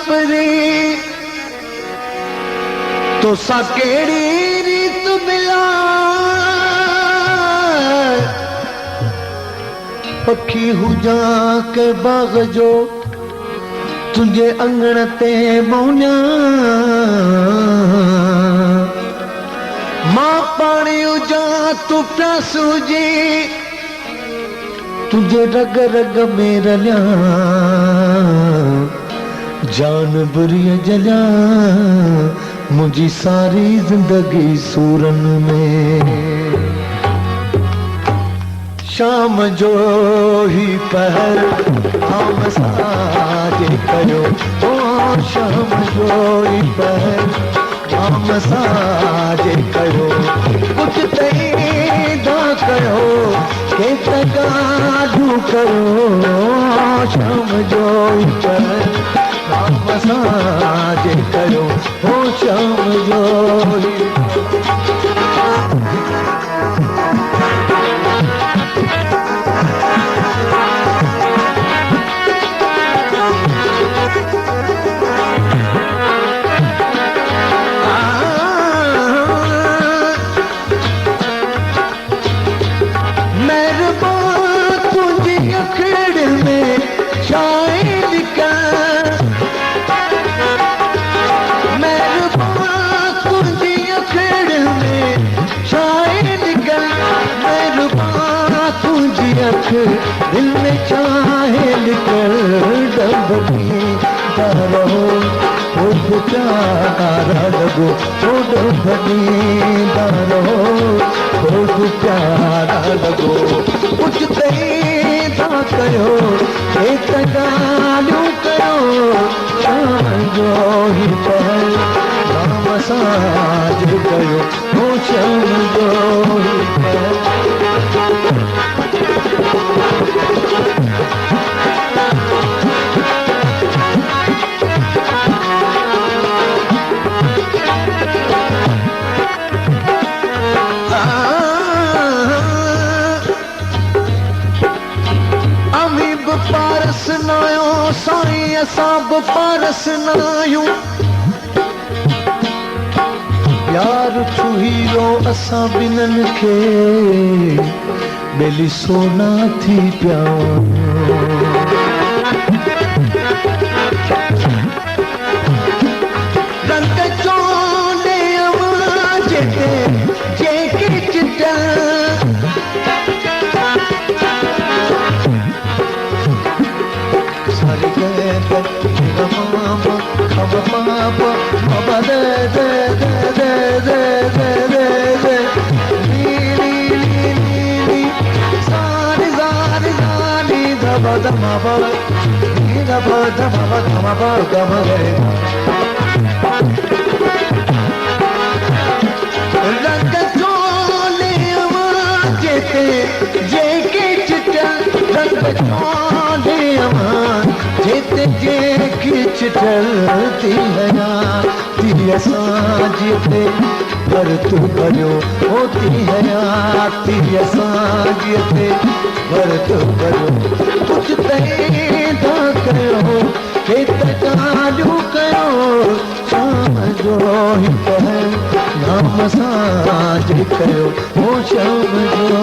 वापरी तो सा केड़ी रीत मिला पखी हुजा के बाग जो तुझे अंगण ते मौन्या मां पानी उजा तू प्यासू जी तुझे रग रग में रलिया जान बुरी जलिया मुझी सारी जिंदगी सूरन में शाम जो ही पहर हम साजे कयो ओ शाम जो ही पहर हम साजे कयो कुछ तई दा कयो के तगाडू कयो शाम जो ही पहर हम साजे कयो ओ शाम जो ही दिल में चाहे निकल डबनी रहो खुद प्यारा लगो ओ डबनी रहो खुद प्यारा लगो कुछ तई था कयो के तगालू कयो शाम जो ही पहल नाम साज कयो ओ शाम जो ही पहल पारस नायो साईं असां बि पारस नायूं प्यार छुहीरो असां ॿिन्हिनि खे ॿेली सोना थी पिया रंग चोंडे आवाज़ ते जेके चिटा रंग चोले जेते जेके चिटा रंग चोले जेते जेके चिटलती हया ती असां जेते पर तू करियो होती हया ती असां जेते पर तू करियो कुछ तई दा कयो के तगालू कयो शाम जो ही पहल नाम साज कयो ओ शाम जो